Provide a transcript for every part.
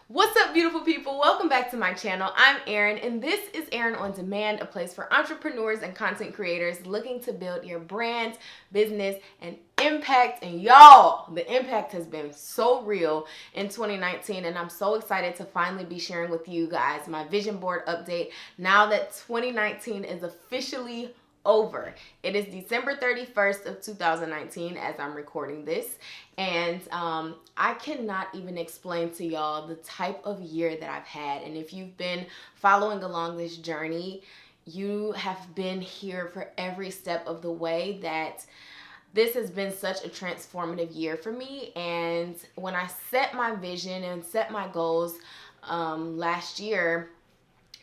What's up, beautiful people? Welcome back to my channel. I'm Erin, and this is Erin on Demand, a place for entrepreneurs and content creators looking to build your brand, business, and impact. And y'all, the impact has been so real in 2019, and I'm so excited to finally be sharing with you guys my vision board update now that 2019 is officially over. It is December 31st of 2019 as I'm recording this, and I cannot even explain to y'all the type of year that I've had. And if you've been following along this journey, you have been here for every step of the way. That this has been such a transformative year for me. And when I set my vision and set my goals last year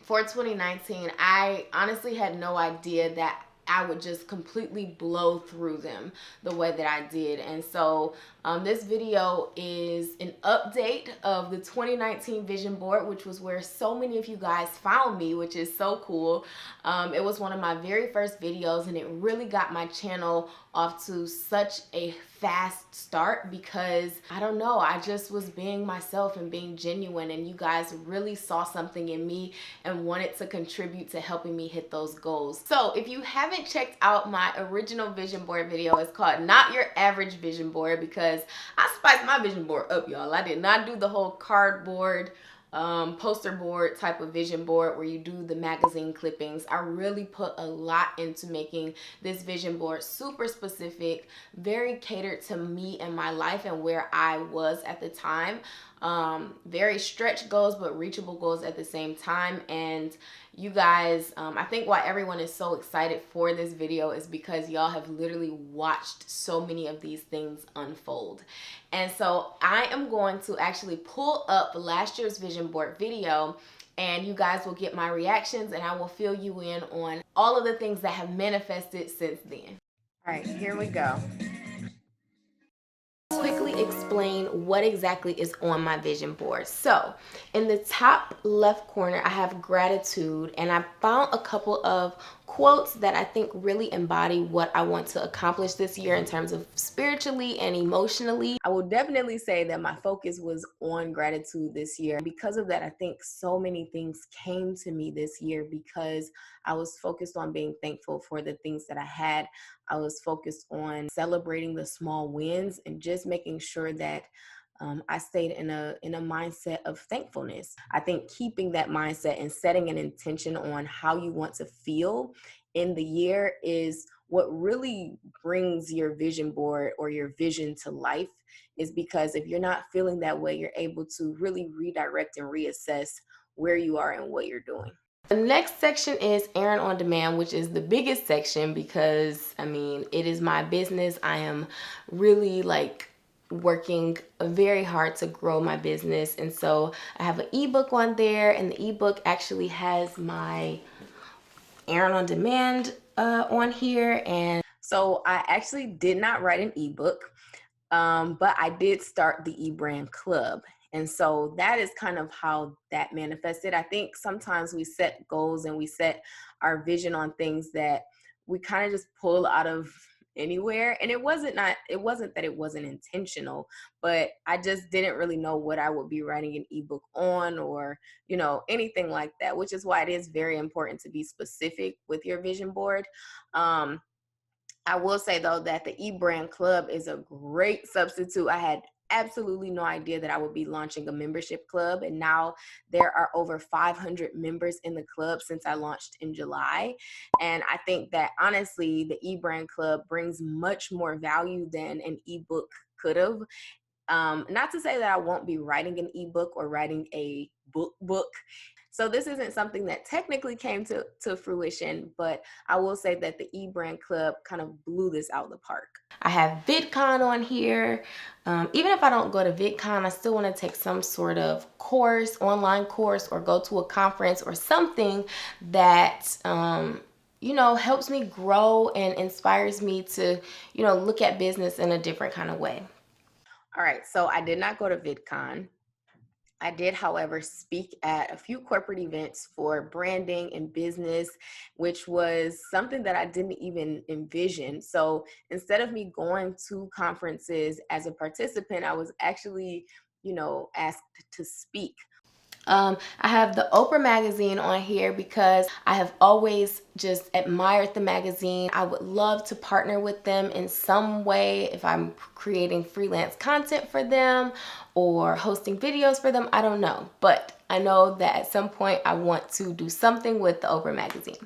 for 2019, I honestly had no idea that I would just completely blow through them the way that I did. And so this video is an update of the 2019 vision board, which was where so many of you guys found me, which is so cool. It was one of my very first videos, and it really got my channel off to such a fast start because I don't know, I just was being myself and being genuine, and you guys really saw something in me and wanted to contribute to helping me hit those goals. So if you haven't checked out my original vision board video, it's called Not Your Average Vision Board, because I spiced my vision board up, y'all. I did not do the whole cardboard poster board type of vision board where you do the magazine clippings. I really put a lot into making this vision board super specific, very catered to me and my life and where I was at the time. Very stretch goals, but reachable goals at the same time. And you guys, I think why everyone is so excited for this video is because y'all have literally watched so many of these things unfold. And so I am going to actually pull up last year's vision board video, and you guys will get my reactions, and I will fill you in on all of the things that have manifested since then. All right, here we go. Quickly explain what exactly is on my vision board. So in the top left corner, I have gratitude, and I found a couple of quotes that I think really embody what I want to accomplish this year in terms of spiritually and emotionally. I will definitely say that my focus was on gratitude this year. Because of that, I think so many things came to me this year because I was focused on being thankful for the things that I had. I was focused on celebrating the small wins and just making sure that I stayed in a mindset of thankfulness. I think keeping that mindset and setting an intention on how you want to feel in the year is what really brings your vision board or your vision to life. Is because if you're not feeling that way, you're able to really redirect and reassess where you are and what you're doing. The next section is Erin on Demand, which is the biggest section because, I mean, it is my business. I am really working very hard to grow my business. And so I have an ebook on there, and the ebook actually has my Erin on Demand on here. And so I actually did not write an ebook, but I did start the eBrand club. And so that is kind of how that manifested. I think sometimes we set goals and we set our vision on things that we kind of just pull out of anywhere. And it wasn't that it wasn't intentional, but I just didn't really know what I would be writing an ebook on, or, anything like that, which is why it is very important to be specific with your vision board. I will say, though, that the eBrand Club is a great substitute. I had absolutely no idea that I would be launching a membership club, and now there are over 500 members in the club since I launched in July. And I think that, honestly, the eBrand Club brings much more value than an ebook could have. Not to say that I won't be writing an ebook or writing a book. So this isn't something that technically came to fruition, but I will say that the eBrand Club kind of blew this out of the park. I have VidCon on here. Even if I don't go to VidCon, I still want to take some sort of course, online course, or go to a conference or something that helps me grow and inspires me to, look at business in a different kind of way. All right, so I did not go to VidCon. I did, however, speak at a few corporate events for branding and business, which was something that I didn't even envision. So instead of me going to conferences as a participant, I was actually, asked to speak, I have the Oprah magazine on here because I have always just admired the magazine. I would love to partner with them in some way if I'm creating freelance content for them or hosting videos for them. I don't know, but I know that at some point I want to do something with the Oprah magazine.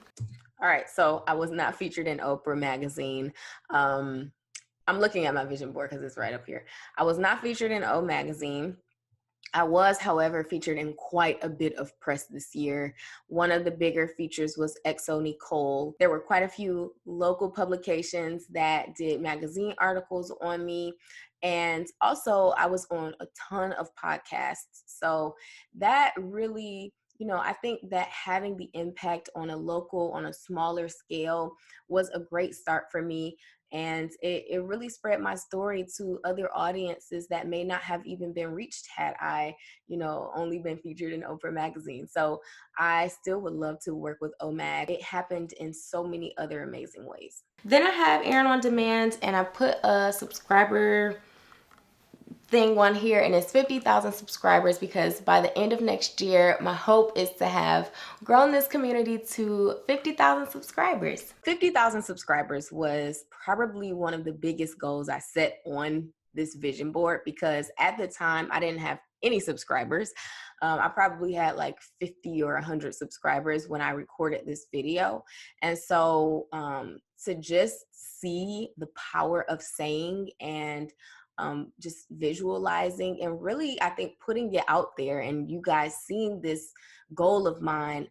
All right, so I was not featured in Oprah magazine. I'm looking at my vision board because it's right up here. I was not featured in O magazine. I was, however, featured in quite a bit of press this year. One of the bigger features was XO Nicole. There were quite a few local publications that did magazine articles on me. And also I was on a ton of podcasts. So that really, I think that having the impact on a smaller scale was a great start for me. And it really spread my story to other audiences that may not have even been reached had I, only been featured in Oprah magazine. So I still would love to work with OMAG. It happened in so many other amazing ways. Then I have Erin on Demand, and I put a subscriber thing on here, and it's 50,000 subscribers because by the end of next year, my hope is to have grown this community to 50,000 subscribers. 50,000 subscribers was probably one of the biggest goals I set on this vision board because at the time I didn't have any subscribers. I probably had like 50 or 100 subscribers when I recorded this video. And so to just see the power of saying and just visualizing and really, I think, putting it out there and you guys seeing this goal of mine.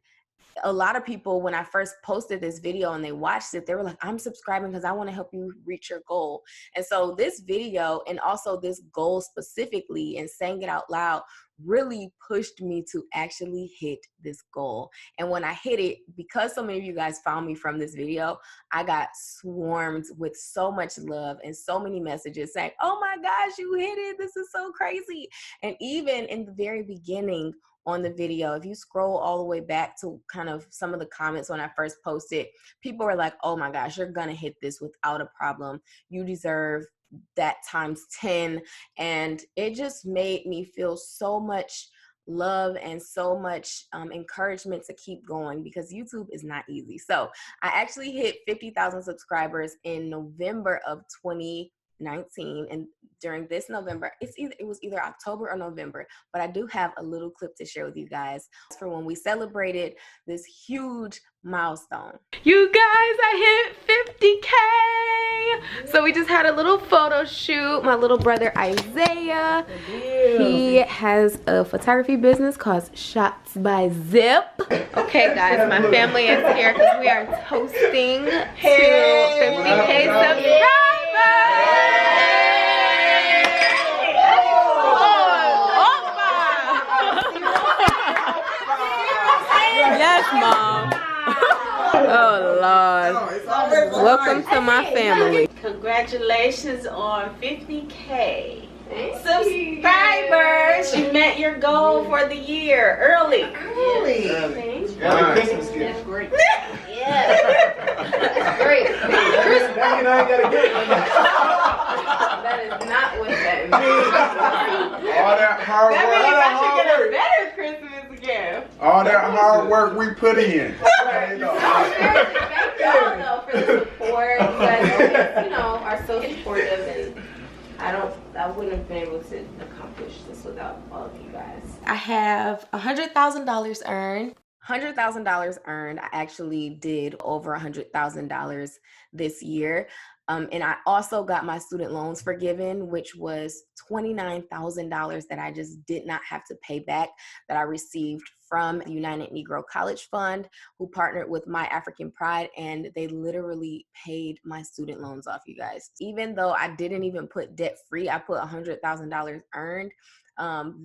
A lot of people, when I first posted this video and they watched it, they were like, I'm subscribing because I want to help you reach your goal. And so this video and also this goal specifically and saying it out loud really pushed me to actually hit this goal. And when I hit it, because so many of you guys found me from this video, I got swarmed with so much love and so many messages saying, oh my gosh, you hit it. This is so crazy. And even in the very beginning on the video, if you scroll all the way back to kind of some of the comments when I first posted, people were like, oh my gosh, you're gonna hit this without a problem. You deserve that times 10. And it just made me feel so much love and so much encouragement to keep going because YouTube is not easy. So I actually hit 50,000 subscribers in November of 2019, and during this November, it was either October or November, but I do have a little clip to share with you guys for when we celebrated this huge milestone. You guys, I hit 50K! So we just had a little photo shoot. My little brother Isaiah, he has a photography business called Shots by Zip. Okay guys, my family is here because we are toasting to 50K subscribers! Yes, Mom. Oh, Lord. Welcome to my family. Congratulations on 50K subscribers. You met your goal for the year early. Early. Christmas gift. That's great. Yeah. That's great. That is not what that means. All that hard work. That means I should get a better Christmas gift. All that hard work we put in. Thank y'all though for the support. You guys always, are so supportive, and I wouldn't have been able to accomplish this without all of you guys. I have $100,000 earned. $100,000 earned. I actually did over $100,000 this year. And I also got my student loans forgiven, which was $29,000 that I just did not have to pay back, that I received from the United Negro College Fund, who partnered with My African Pride, and they literally paid my student loans off, you guys. Even though I didn't even put debt free, I put $100,000 earned.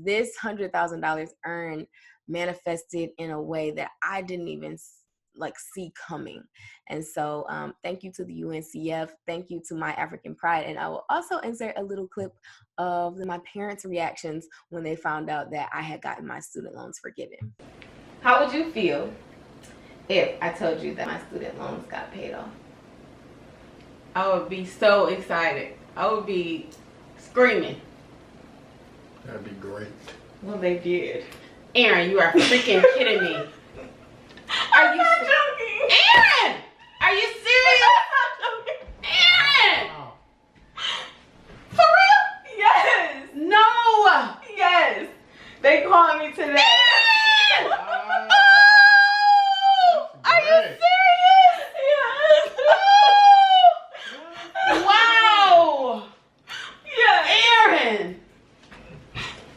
This $100,000 earned manifested in a way that I didn't even see coming. And so thank you to the UNCF, thank you to My African Pride, and I will also insert a little clip of my parents' reactions when they found out that I had gotten my student loans forgiven. How would you feel if I told you that my student loans got paid off? I would be so excited. I would be screaming. That'd be great. Well, they did. Erin, you are freaking kidding me. Are you joking? Erin! Are you serious? I'm not joking. Erin! Wow. For real? Yes. No. Yes. They called me today. Erin! Wow. Oh! That's Are you great. serious? Yes. Wow. Yeah. Erin.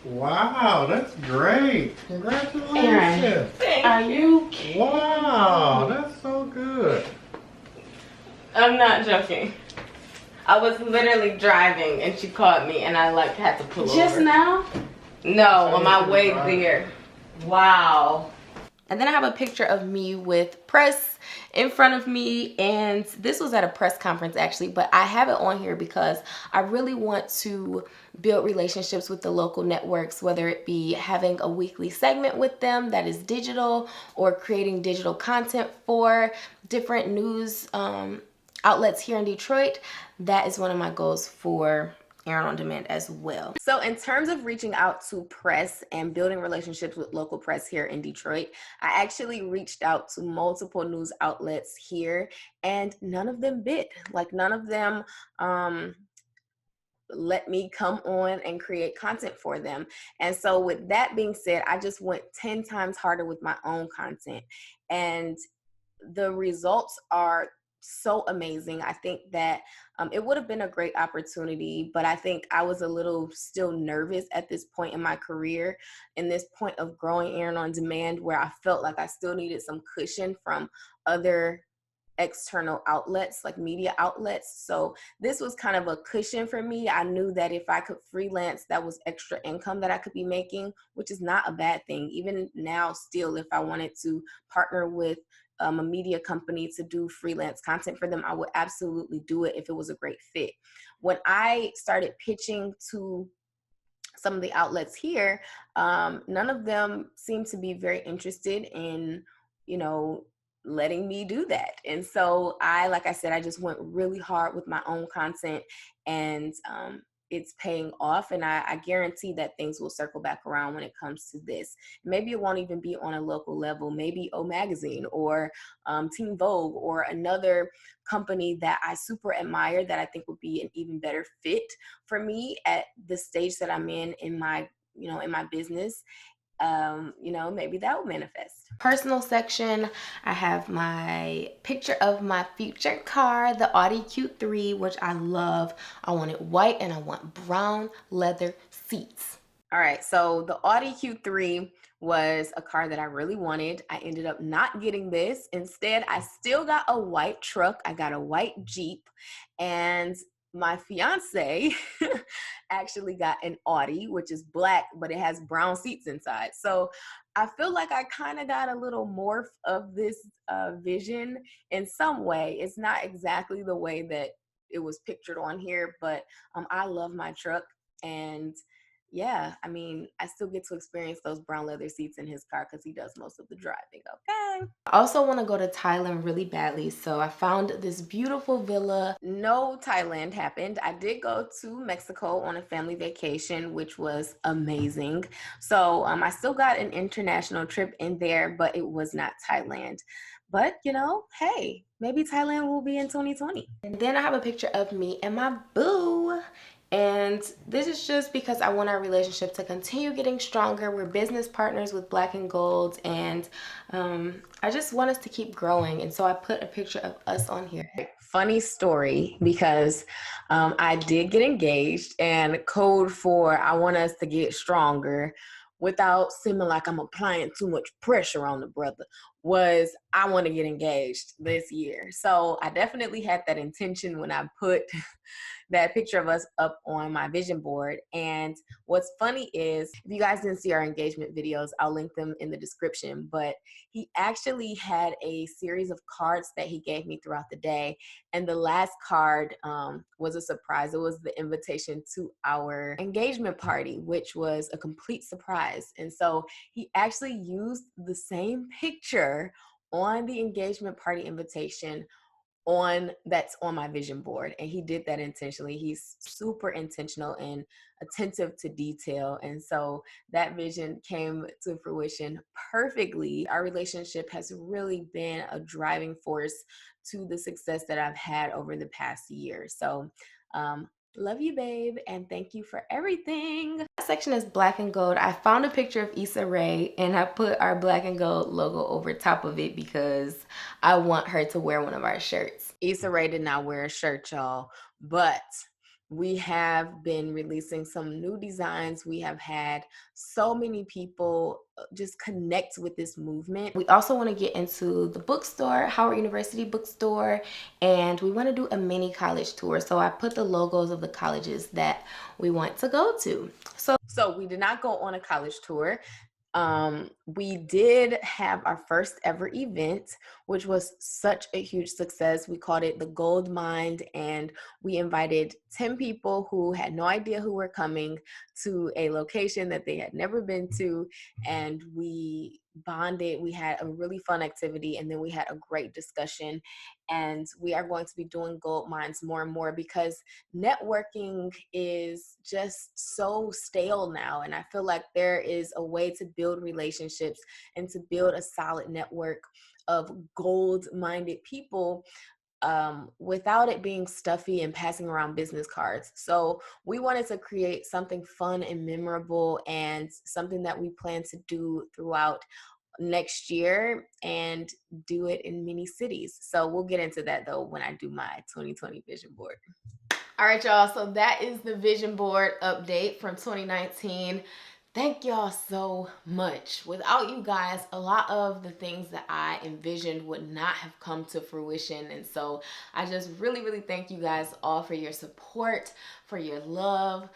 Wow, that's great. Congratulations. Are you kidding? Wow, that's so good. I'm not joking. I was literally driving and she called me and I like had to pull over. Just now? No, on my you were way driving. there. Wow. And then I have a picture of me with press in front of me, and this was at a press conference actually, but I have it on here because I really want to build relationships with the local networks, whether it be having a weekly segment with them that is digital or creating digital content for different news outlets here in Detroit. That is one of my goals for Erin on Demand as well. So in terms of reaching out to press and building relationships with local press here in Detroit, I actually reached out to multiple news outlets here and none of them bid. Like none of them let me come on and create content for them. And so with that being said, I just went 10 times harder with my own content. And the results are so amazing. I think that it would have been a great opportunity, but I think I was a little still nervous at this point in my career, in this point of growing Erin on Demand, where I felt like I still needed some cushion from other external outlets, like media outlets. So this was kind of a cushion for me. I knew that if I could freelance, that was extra income that I could be making, which is not a bad thing. Even now, still, if I wanted to partner with a media company to do freelance content for them, I would absolutely do it if it was a great fit. When I started pitching to some of the outlets here, none of them seemed to be very interested in, letting me do that. And so like I said, I just went really hard with my own content, and it's paying off. And I guarantee that things will circle back around when it comes to this. Maybe it won't even be on a local level, maybe O Magazine or Teen Vogue or another company that I super admire that I think would be an even better fit for me at the stage that I'm in my business. Maybe that will manifest. Personal section, I have my picture of my future car, the Audi Q3, which I love. I want it white and I want brown leather seats. All right, so the Audi Q3 was a car that I really wanted. I ended up not getting this. Instead, I still got a white truck. I got a white Jeep, and my fiance actually got an Audi, which is black, but it has brown seats inside. So I feel like I kind of got a little morph of this vision in some way. It's not exactly the way that it was pictured on here, but I love my truck. And yeah, I mean, I still get to experience those brown leather seats in his car because he does most of the driving, okay? I also want to go to Thailand really badly, so I found this beautiful villa. No Thailand happened. I did go to Mexico on a family vacation, which was amazing. So I still got an international trip in there, but it was not Thailand. But, hey, maybe Thailand will be in 2020. And then I have a picture of me and my boo. And this is just because I want our relationship to continue getting stronger. We're business partners with Black and Gold, and I just want us to keep growing. And so I put a picture of us on here. Funny story, because I did get engaged, and code for I want us to get stronger without seeming like I'm applying too much pressure on the brother was I want to get engaged this year. So I definitely had that intention when I put that picture of us up on my vision board. And what's funny is, if you guys didn't see our engagement videos, I'll link them in the description, but he actually had a series of cards that he gave me throughout the day. And the last card was a surprise. It was the invitation to our engagement party, which was a complete surprise. And so he actually used the same picture on the engagement party invitation that's on my vision board, and he did that intentionally. He's super intentional and attentive to detail, and so that vision came to fruition perfectly. Our relationship has really been a driving force to the success that I've had over the past year. So love you, babe, and thank you for everything. That section is black and gold. I found a picture of Issa Rae and I put our black and gold logo over top of it because I want her to wear one of our shirts. Issa Rae did not wear a shirt, y'all, but we have been releasing some new designs. We have had so many people just connect with this movement. We also want to get into the bookstore, Howard University bookstore, and we want to do a mini college tour. So I put the logos of the colleges that we want to go to. So we did not go on a college tour. We did have our first ever event, which was such a huge success. We called it the Gold Mind, and we invited 10 people who had no idea who were coming to a location that they had never been to, and we bonded. We had a really fun activity, and then we had a great discussion. And we are going to be doing Gold Minds more and more because networking is just so stale now, and I feel like there is a way to build relationships and to build a solid network of gold-minded people without it being stuffy and passing around business cards. So we wanted to create something fun and memorable, and something that we plan to do throughout next year and do it in many cities. So we'll get into that though when I do my 2020 vision board. All right, y'all, so that is the vision board update from 2019. Thank y'all so much. Without you guys, a lot of the things that I envisioned would not have come to fruition. And so I just really thank you guys all for your support, for your love,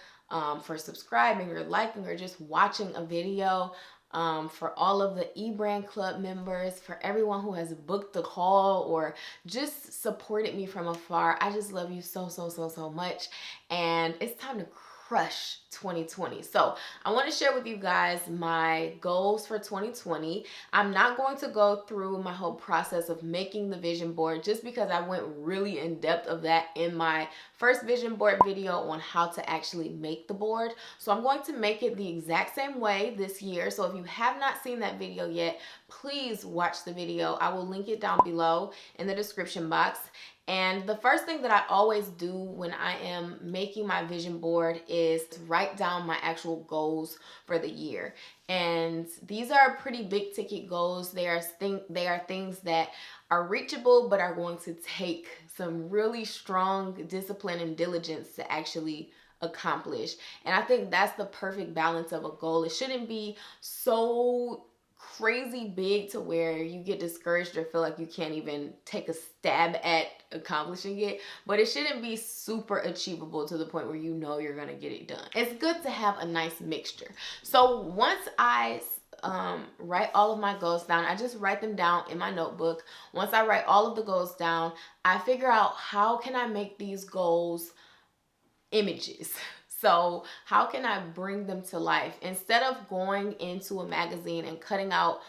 for subscribing or liking or just watching a video. For all of the eBrand Club members, for everyone who has booked a call or just supported me from afar. I just love you so much. And it's time to crush 2020. So I want to share with you guys my goals for 2020. I'm not going to go through my whole process of making the vision board just because I went really in depth of that in my first vision board video on how to actually make the board. So I'm going to make it the exact same way this year. So if you have not seen that video yet, please watch the video. I will link it down below in the description box. And the first thing that I always do when I am making my vision board is to write down my actual goals for the year. And these are pretty big ticket goals. They are things that are reachable but are going to take some really strong discipline and diligence to actually accomplish. And I think that's the perfect balance of a goal. It shouldn't be so crazy big to where you get discouraged or feel like you can't even take a stab at accomplishing it, but it shouldn't be super achievable to the point where you know you're gonna get it done. It's good to have a nice mixture. So once I write all of my goals down, I just write them down in my notebook. Once I write all of the goals down, I figure out how can I make these goals images. So how can I bring them to life? Instead of going into a magazine and cutting out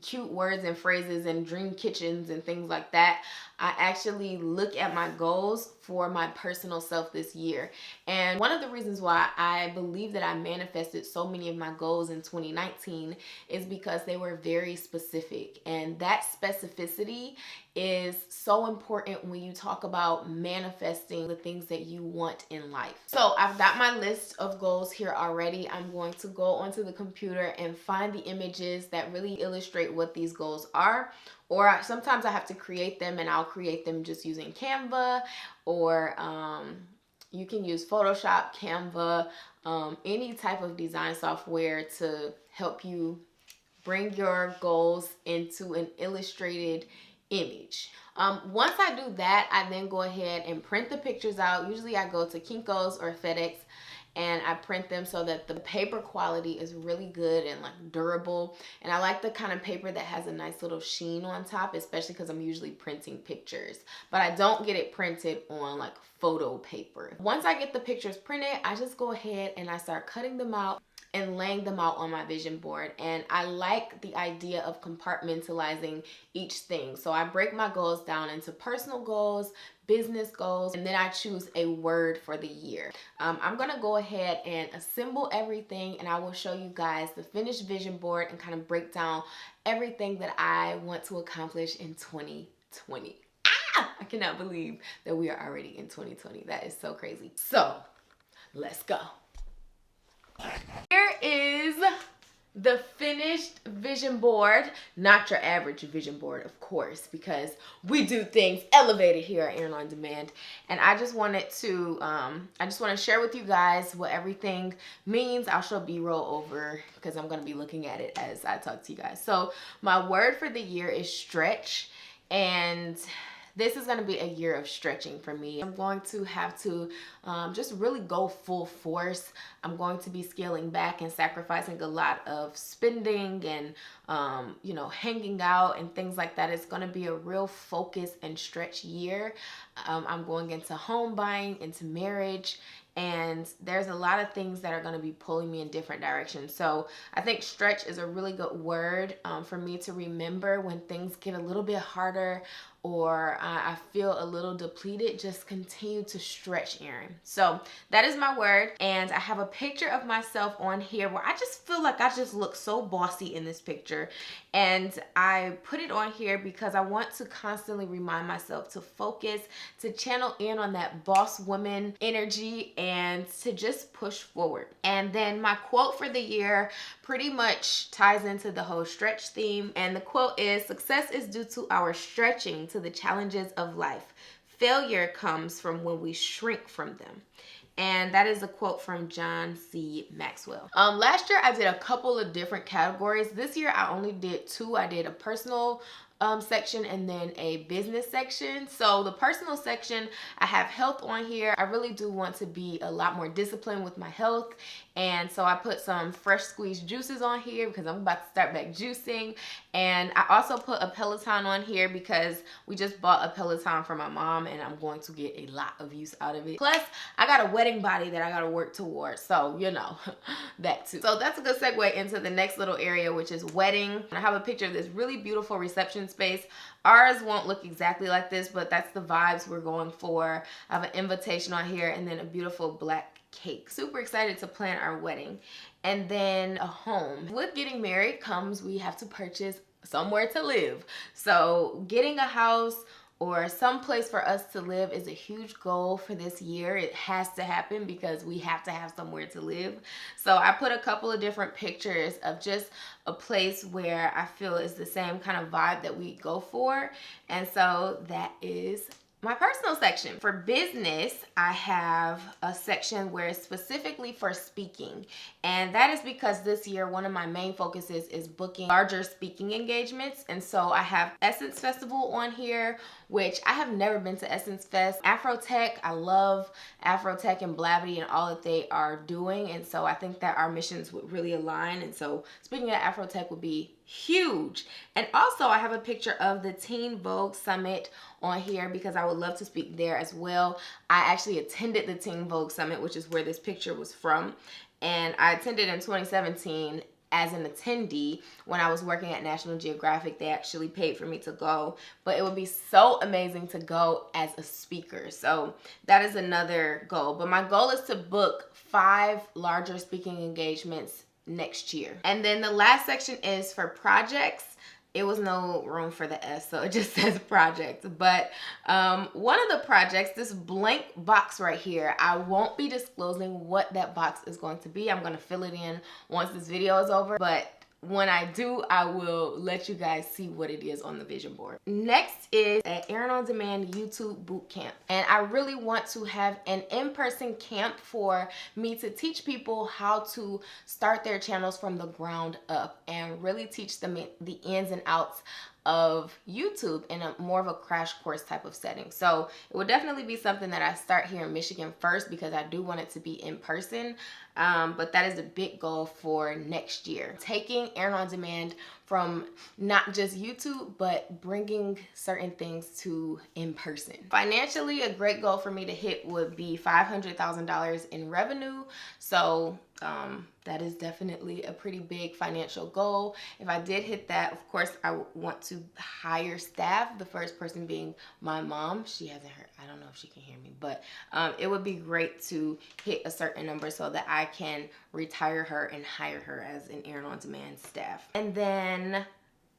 cute words and phrases and dream kitchens and things like that, I actually look at my goals for my personal self this year. And one of the reasons why I believe that I manifested so many of my goals in 2019 is because they were very specific. And that specificity is so important when you talk about manifesting the things that you want in life. So I've got my list of goals here already. I'm going to go onto the computer and find the images that really illustrate what these goals are. Or sometimes I have to create them, and I'll create them just using Canva, or you can use Photoshop, Canva, any type of design software to help you bring your goals into an illustrated image. Once I do that, I then go ahead and print the pictures out. Usually I go to Kinko's or FedEx and I print them so that the paper quality is really good and like durable. And I like the kind of paper that has a nice little sheen on top, especially because I'm usually printing pictures. But I don't get it printed on like photo paper. Once I get the pictures printed, I just go ahead and I start cutting them out. and laying them out on my vision board. And I like the idea of compartmentalizing each thing. So I break my goals down into personal goals, business goals, and then I choose a word for the year. I'm gonna go ahead and assemble everything, and I will show you guys the finished vision board and kind of break down everything that I want to accomplish in 2020. I cannot believe that we are already in 2020. That is so crazy. So let's go. Here is the finished vision board. Not your average vision board, of course, because we do things elevated here at Erin on Demand. And I just wanted to share with you guys what everything means. I'll show B-roll over because I'm going to be looking at it as I talk to you guys. So my word for the year is stretch, and this is going to be a year of stretching for me. I'm going to have to just really go full force. I'm going to be scaling back and sacrificing a lot of spending and, you know, hanging out and things like that. It's going to be a real focus and stretch year. I'm going into home buying, into marriage, and there's a lot of things that are going to be pulling me in different directions. So I think stretch is a really good word for me to remember when things get a little bit harder or I feel a little depleted. Just continue to stretch, Erin. So that is my word. And I have a picture of myself on here where I just feel like I just look so bossy in this picture. And I put it on here because I want to constantly remind myself to focus, to channel in on that boss woman energy, and to just push forward. And then my quote for the year pretty much ties into the whole stretch theme. And the quote is, "Success is due to our stretching to the challenges of life. Failure comes from when we shrink from them." And that is a quote from John C. Maxwell. Last year I did a couple of different categories. This year I only did two. I did a personal section and then a business section. So the personal section, I have health on here. I really do want to be a lot more disciplined with my health, and so I put some fresh squeezed juices on here because I'm about to start back juicing. And I also put a Peloton on here because we just bought a Peloton for my mom and I'm going to get a lot of use out of it. Plus I got a wedding body that I got to work towards, so you know, that too. So that's a good segue into the next little area, which is wedding. I have a picture of this really beautiful reception space. Ours won't look exactly like this, but that's the vibes we're going for. I have an invitation on here and then a beautiful black cake. Super excited to plan our wedding. And then a home. With getting married comes we have to purchase somewhere to live. So getting a house or some place for us to live is a huge goal for this year. It has to happen because we have to have somewhere to live. So I put a couple of different pictures of just a place where I feel is the same kind of vibe that we go for. And so that is my personal section. For business, I have a section where it's specifically for speaking. And that is because this year, one of my main focuses is booking larger speaking engagements. And so I have Essence Festival on here, which I have never been to Essence Fest. Afrotech, I love Afrotech and Blavity and all that they are doing. And so I think that our missions would really align. And so speaking of Afrotech would be huge. And also I have a picture of the Teen Vogue Summit on here because I would love to speak there as well. I actually attended the Teen Vogue Summit, which is where this picture was from. And I attended in 2017 as an attendee when I was working at National Geographic. They actually paid for me to go, but it would be so amazing to go as a speaker. So that is another goal. But my goal is to book 5 larger speaking engagements next year. And then the last section is for projects. It was no room for the S, so it just says projects. But one of the projects, this blank box right here, I won't be disclosing what that box is going to be. I'm going to fill it in once this video is over. But when I do, I will let you guys see what it is on the vision board. Next is at Erin on Demand YouTube Boot Camp. And I really want to have an in-person camp for me to teach people how to start their channels from the ground up and really teach them the ins and outs of YouTube in a more of a crash course type of setting. So it would definitely be something that I start here in Michigan first because I do want it to be in person. But that is a big goal for next year. Taking Erin on Demand from not just YouTube, but bringing certain things to in person. Financially, a great goal for me to hit would be $500,000 in revenue. So that is definitely a pretty big financial goal. If I did hit that, of course, I would want to hire staff. The first person being my mom. She hasn't heard, I don't know if she can hear me, but it would be great to hit a certain number so that I can retire her and hire her as an Erin on Demand staff. And then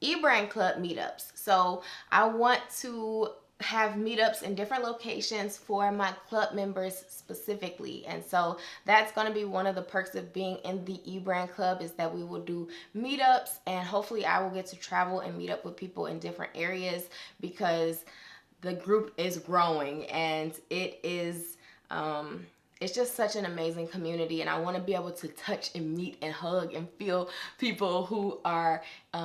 eBrand Club meetups. So I want to have meetups in different locations for my club members specifically, and so that's going to be one of the perks of being in the eBrand Club, is that we will do meetups, and hopefully I will get to travel and meet up with people in different areas, because the group is growing and it is it's just such an amazing community, and I want to be able to touch and meet and hug and feel people who are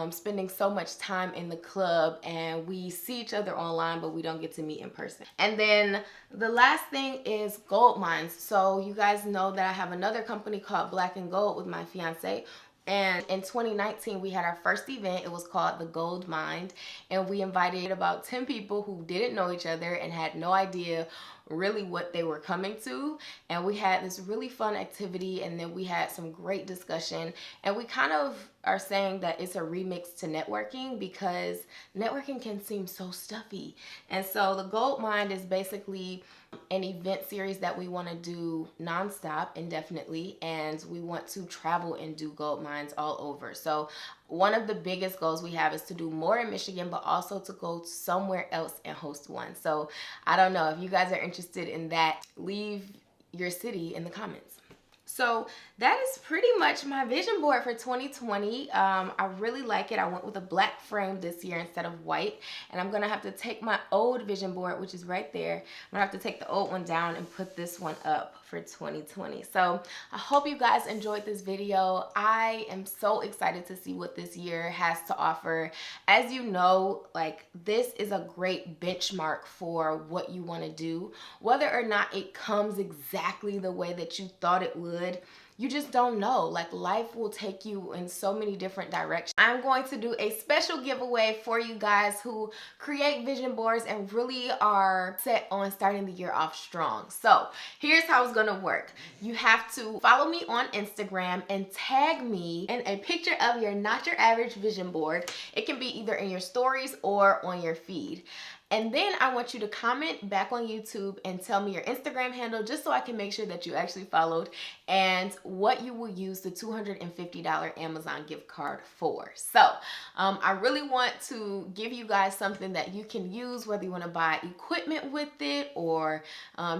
spending so much time in the club, and we see each other online but we don't get to meet in person. And then the last thing is gold mines. So you guys know that I have another company called Black and Gold with my fiance. And in 2019, we had our first event. It was called the Gold Mine, and we invited about 10 people who didn't know each other and had no idea really what they were coming to. And we had this really fun activity, and then we had some great discussion. And we kind of are saying that it's a remix to networking, because networking can seem so stuffy. And so the Gold Mine is basically an event series that we want to do nonstop, indefinitely, and we want to travel and do gold mines all over. So one of the biggest goals we have is to do more in Michigan, but also to go somewhere else and host one. So I don't know if you guys are interested in that. Leave your city in the comments. So that is pretty much my vision board for 2020. I really like it. I went with a black frame this year instead of white, and I'm gonna have to take my old vision board, which is right there. I'm gonna have to take the old one down and put this one up for 2020. So I hope you guys enjoyed this video. I am so excited to see what this year has to offer. As you know, like, this is a great benchmark for what you want to do. Whether or not it comes exactly the way that you thought it would, you just don't know. Like, life will take you in so many different directions. I'm going to do a special giveaway for you guys who create vision boards and really are set on starting the year off strong. So here's how it's gonna work. You have to follow me on Instagram and tag me in a picture of your Not Your Average vision board. It can be either in your stories or on your feed. And then I want you to comment back on YouTube and tell me your Instagram handle, just so I can make sure that you actually followed, and what you will use the $250 Amazon gift card for. So I really want to give you guys something that you can use, whether you want to buy equipment with it, or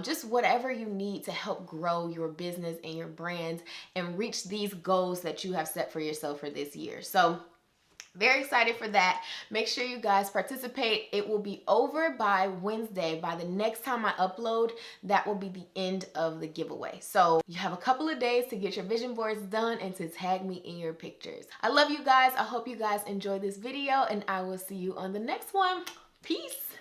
just whatever you need to help grow your business and your brand and reach these goals that you have set for yourself for this year. So very excited for that. Make sure you guys participate. It will be over by Wednesday. By the next time I upload, that will be the end of the giveaway. So you have a couple of days to get your vision boards done and to tag me in your pictures. I love you guys. I hope you guys enjoyed this video, and I will see you on the next one. Peace.